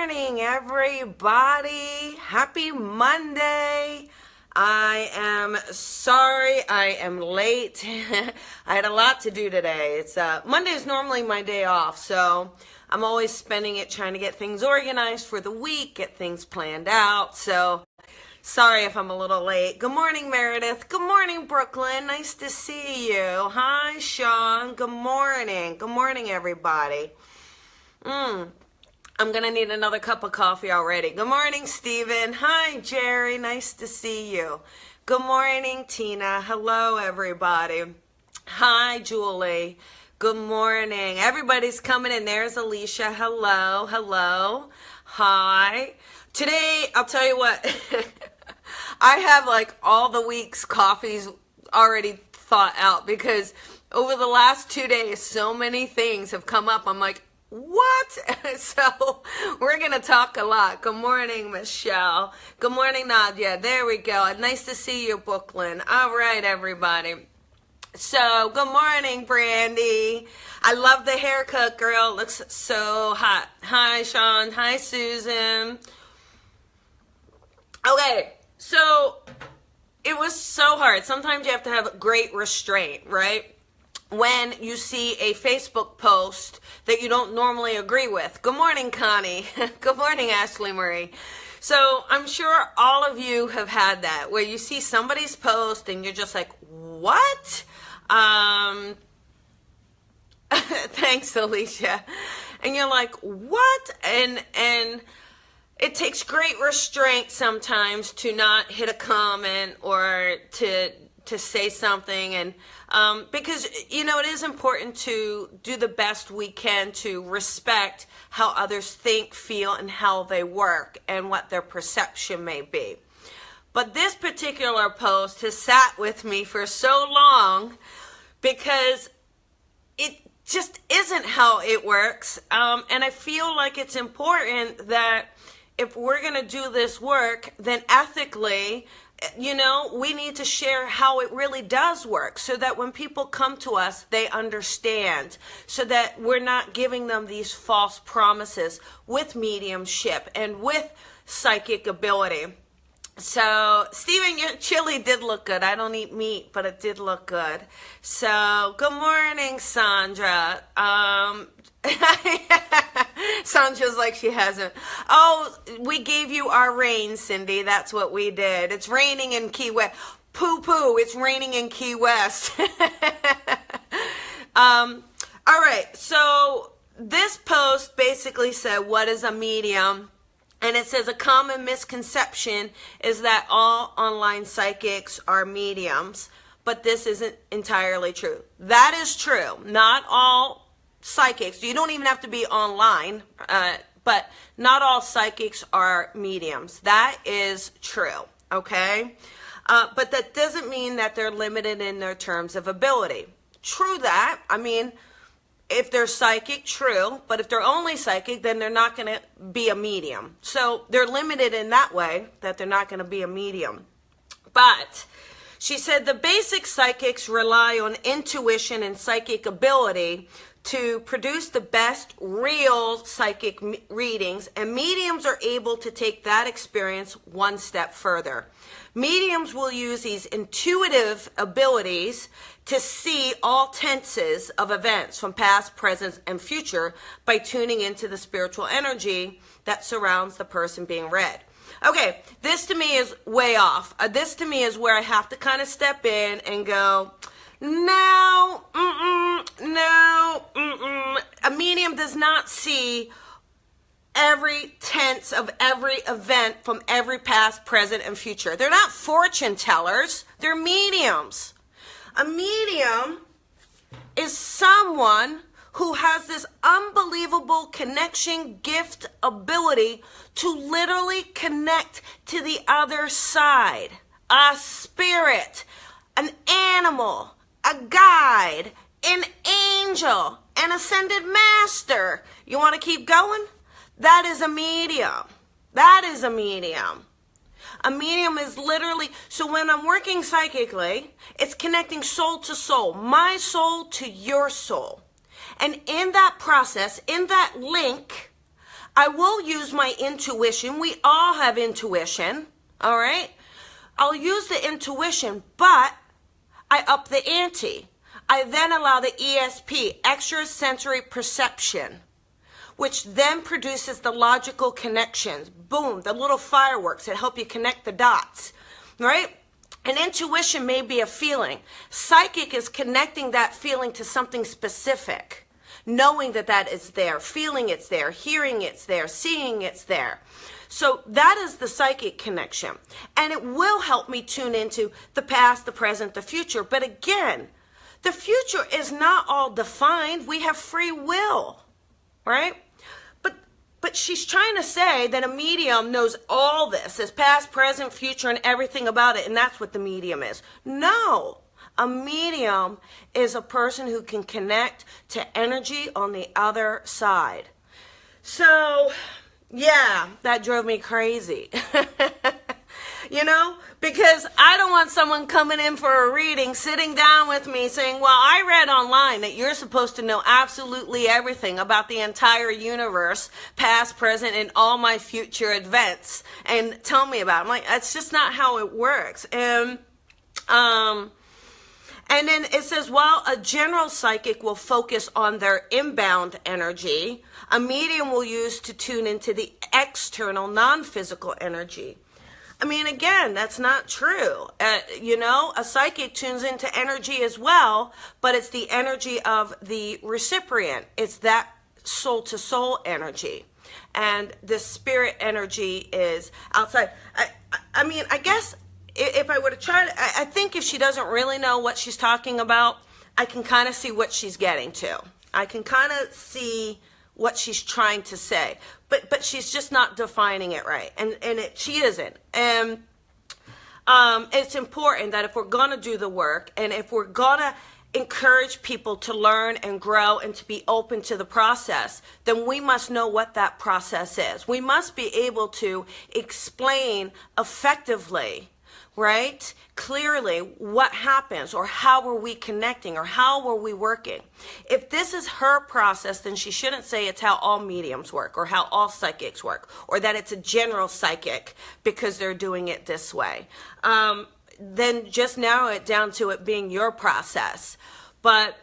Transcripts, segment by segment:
morning, everybody. Happy Monday. I am sorry I am late. I had a lot to do today. Monday is normally my day off, so I'm always spending it trying to get things organized for the week, get things planned out. So sorry if I'm a little late. Good morning, Meredith. Good morning, Brooklyn. Nice to see you. Hi, Sean. Good morning. Good morning, everybody. I'm going to need another cup of coffee already. Good morning, Stephen. Hi, Jerry. Nice to see you. Good morning, Tina. Hello, everybody. Hi, Julie. Good morning. Everybody's coming in. There's Alicia. Hello. Hello. Hi. Today, I'll tell you what. I have like all the week's coffees already thought out because over the last 2 days, so many things have come up. I'm like, what? So we're going to talk a lot. Good morning, Michelle. Good morning, Nadia. There we go. Nice to see you, Brooklyn. All right, everybody. So good morning, Brandy. I love the haircut, girl. It looks so hot. Hi, Sean. Hi, Susan. Okay, so it was so hard. Sometimes you have to have great restraint, right? When you see a Facebook post that you don't normally agree with. Good morning, Connie. Good morning, Ashley Marie. So I'm sure all of you have had that, where you see somebody's post and you're just like, what? Thanks, Alicia. And you're like, what? And it takes great restraint sometimes to not hit a comment or to say something, and because it is important to do the best we can to respect how others think, feel, and how they work and what their perception may be. But this particular post has sat with me for so long because it just isn't how it works, and I feel like it's important that if we're going to do this work, then ethically, we need to share how it really does work so that when people come to us, they understand, so that we're not giving them these false promises with mediumship and with psychic ability. So, Stephen, your chili did look good. I don't eat meat, but it did look good. So, good morning, Sandra. Sandra's like she hasn't. Oh, we gave you our rain, Cindy. That's what we did. It's raining in Key West. Poo-poo, it's raining in Key West. All right, so this post basically said, what is a medium? And it says a common misconception is that all online psychics are mediums, but this isn't entirely true. That is true. Not all psychics. You don't even have to be online, but not all psychics are mediums. That is true, okay? But that doesn't mean that they're limited in their terms of ability. True that. I mean, if they're psychic, true, but if they're only psychic, then they're not going to be a medium. So they're limited in that way that they're not going to be a medium. But she said the basic psychics rely on intuition and psychic ability to produce the best real psychic readings, and mediums are able to take that experience one step further. Mediums will use these intuitive abilities to see all tenses of events from past, present, and future by tuning into the spiritual energy that surrounds the person being read. Okay, this to me is way off. This to me is where I have to kind of step in and go, no. A medium does not see every tense of every event from every past, present, and future. They're not fortune tellers. They're mediums. A medium is someone who has this unbelievable connection, gift, ability to literally connect to the other side. A spirit, an animal, a guide, an angel, an ascended master. You want to keep going? That is a medium. That is a medium. A medium is literally, so when I'm working psychically, it's connecting soul to soul, my soul to your soul. And in that process, in that link, I will use my intuition. We all have intuition, all right? I'll use the intuition, but I up the ante. I then allow the ESP, extrasensory perception, which then produces the logical connections. Boom, the little fireworks that help you connect the dots, right? And intuition may be a feeling. Psychic is connecting that feeling to something specific, knowing that that is there, feeling it's there, hearing it's there, seeing it's there. So that is the psychic connection. And it will help me tune into the past, the present, the future. But again, the future is not all defined. We have free will, right? But she's trying to say that a medium knows all this, is past, present, future, and everything about it, and that's what the medium is. No, a medium is a person who can connect to energy on the other side. So, yeah, that drove me crazy. You know, because I don't want someone coming in for a reading, sitting down with me saying, well, I read online that you're supposed to know absolutely everything about the entire universe, past, present, and all my future events, and tell me about it. I'm like, that's just not how it works. And then it says, while a general psychic will focus on their inbound energy, a medium will use to tune into the external, non-physical energy. I mean, again, that's not true. You know, a psychic tunes into energy as well, but it's the energy of the recipient. It's that soul-to-soul energy. And the spirit energy is outside. I mean, I guess if I were to try to, I think if she doesn't really know what she's talking about, I can kind of see what she's getting to. I can kind of see what she's trying to say, but she's just not defining it right, and she isn't. And it's important that if we're gonna do the work, and if we're gonna encourage people to learn and grow and to be open to the process, then we must know what that process is. We must be able to explain effectively, right, clearly what happens, or how are we connecting, or how are we working. If this is her process, then she shouldn't say it's how all mediums work, or how all psychics work, or that it's a general psychic because they're doing it this way. Then just narrow it down to it being your process. But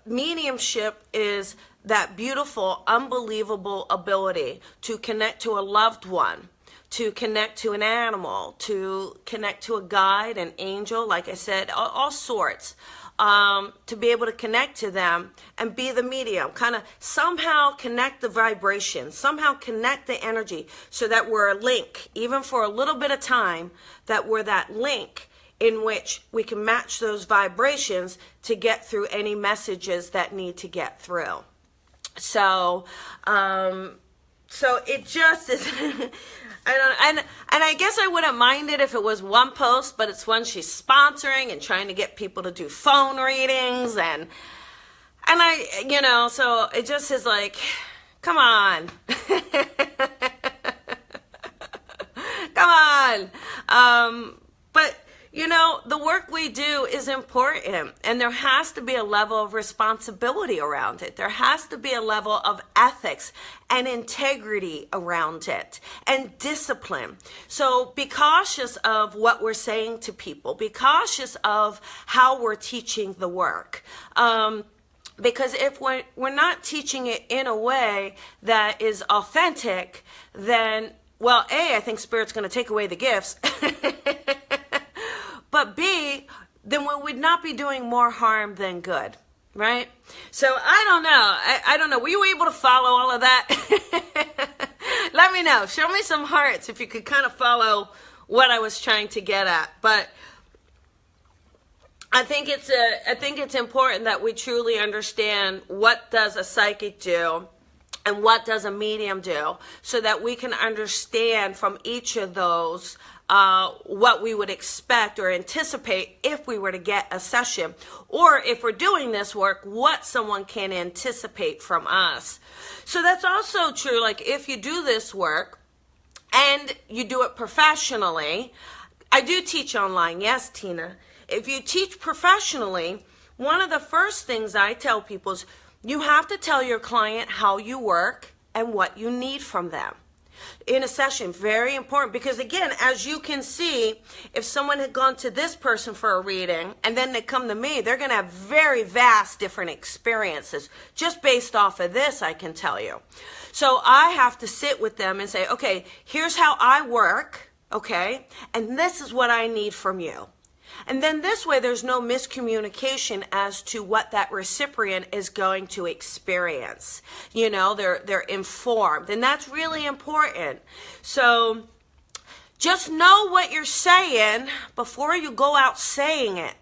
mediumship is that beautiful, unbelievable ability to connect to a loved one, to connect to an animal, to connect to a guide, an angel, like I said, all sorts, to be able to connect to them and be the medium, kind of somehow connect the vibration, somehow connect the energy so that we're a link, even for a little bit of time, that we're that link in which we can match those vibrations to get through any messages that need to get through. So it just is... And I guess I wouldn't mind it if it was one post, but it's one she's sponsoring and trying to get people to do phone readings, and I, you know, so it just is like, come on. Come on. But you know, the work we do is important, and there has to be a level of responsibility around it. There has to be a level of ethics and integrity around it, and discipline. So be cautious of what we're saying to people. Be cautious of how we're teaching the work. Because if we're not teaching it in a way that is authentic, then, well, A, I think Spirit's going to take away the gifts. But B, then we would not be doing more harm than good, right? So I don't know. I don't know. Were you able to follow all of that? Let me know. Show me some hearts if you could kind of follow what I was trying to get at. But I think it's important that we truly understand what does a psychic do and what does a medium do, so that we can understand from each of those what we would expect or anticipate if we were to get a session, or if we're doing this work, what someone can anticipate from us. So that's also true, like if you do this work and you do it professionally. I do teach online, yes, Tina. If you teach professionally, one of the first things I tell people is you have to tell your client how you work and what you need from them in a session. Very important, because again, as you can see, if someone had gone to this person for a reading and then they come to me, they're going to have very vast different experiences just based off of this, I can tell you. So I have to sit with them and say, okay, here's how I work, okay, and this is what I need from you. And then this way there's no miscommunication as to what that recipient is going to experience. You know, they're informed, and that's really important. So just know what you're saying before you go out saying it.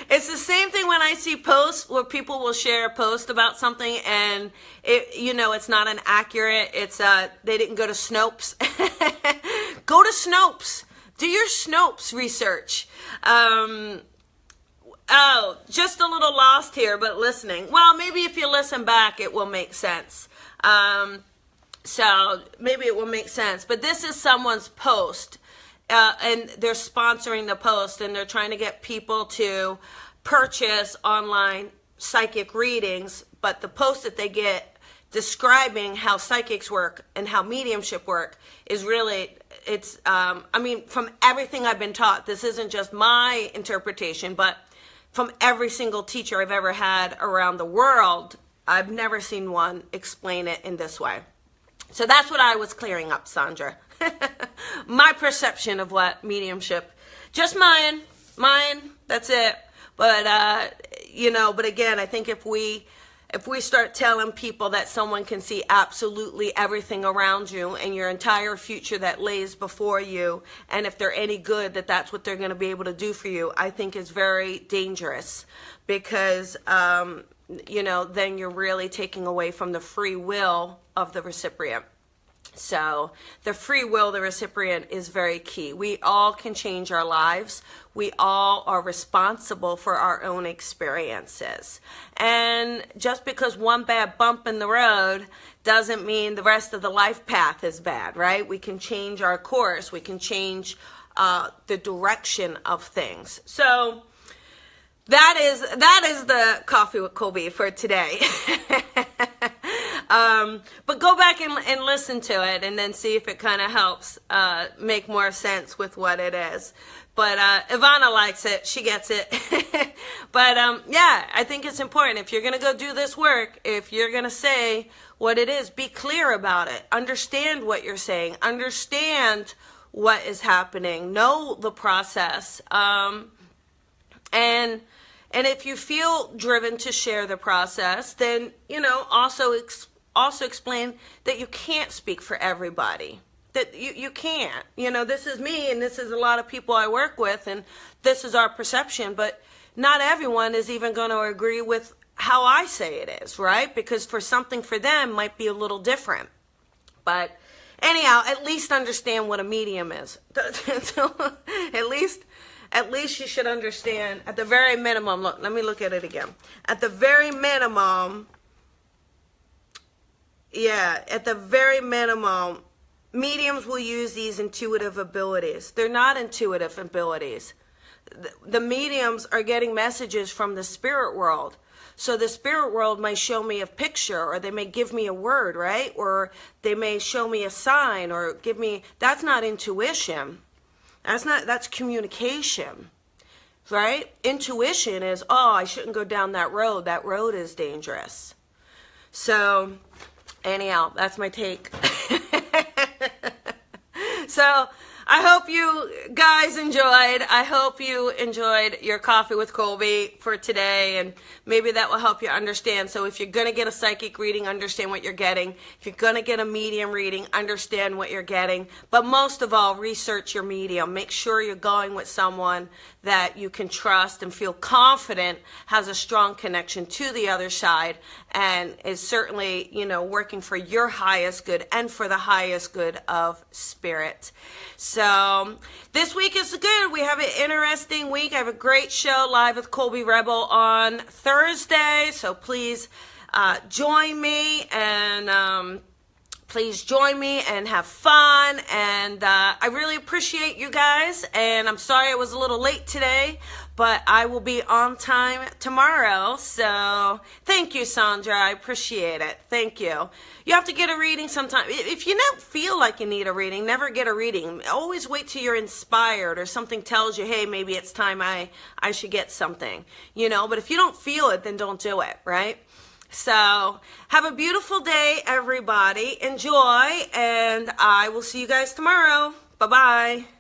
It's the same thing when I see posts where people will share a post about something and it's not an accurate, they didn't go to Snopes. Go to Snopes. Do your Snopes research. Just a little lost here, but listening. Well, maybe if you listen back, it will make sense. So maybe it will make sense. But this is someone's post, and they're sponsoring the post, and they're trying to get people to purchase online psychic readings. But the post that they get describing how psychics work and how mediumship work is really, from everything I've been taught, this isn't just my interpretation, but from every single teacher I've ever had around the world, I've never seen one explain it in this way. So that's what I was clearing up, Sandra. My perception of what mediumship, just mine, that's it. But, but again, I think if we start telling people that someone can see absolutely everything around you and your entire future that lays before you, and if they're any good, that's what they're going to be able to do for you, I think is very dangerous, because, then you're really taking away from the free will of the recipient. So the free will of the recipient is very key. We all can change our lives. We all are responsible for our own experiences. And just because one bad bump in the road doesn't mean the rest of the life path is bad, right? We can change our course. We can change the direction of things. So that is the Coffee with Colby for today. But go back and listen to it, and then see if it kind of helps make more sense with what it is. But Ivana likes it. She gets it. But I think it's important. If you're going to go do this work, if you're going to say what it is, be clear about it. Understand what you're saying. Understand what is happening. Know the process. And if you feel driven to share the process, then, also explain that you can't speak for everybody. That you can't. This is me, and this is a lot of people I work with, and this is our perception, but not everyone is even going to agree with how I say it is, right? Because for something for them might be a little different. But anyhow, at least understand what a medium is. At least you should understand, at the very minimum, look, let me look at it again. At the very minimum, mediums will use these intuitive abilities. They're not intuitive abilities. The mediums are getting messages from the spirit world. So the spirit world may show me a picture, or they may give me a word, right? Or they may show me a sign, or give me, that's not intuition. That's communication, right? Intuition is, I shouldn't go down that road. That road is dangerous. So anyhow, that's my take. So I hope you guys enjoyed. I hope you enjoyed your Coffee with Colby for today, and maybe that will help you understand. So if you're going to get a psychic reading, understand what you're getting. If you're going to get a medium reading, understand what you're getting. But most of all, research your medium. Make sure you're going with someone that you can trust and feel confident has a strong connection to the other side, and is certainly, working for your highest good and for the highest good of spirit. So this week is good. We have an interesting week. I have a great show live with Colby Rebel on Thursday. So please join me, and have fun. And I really appreciate you guys. And I'm sorry I was a little late today, but I will be on time tomorrow. So thank you, Sandra. I appreciate it. Thank you. You have to get a reading sometime. If you don't feel like you need a reading, never get a reading. Always wait till you're inspired or something tells you, hey, maybe it's time I should get something, you know. But if you don't feel it, then don't do it, right? So have a beautiful day, everybody. Enjoy, and I will see you guys tomorrow. Bye-bye.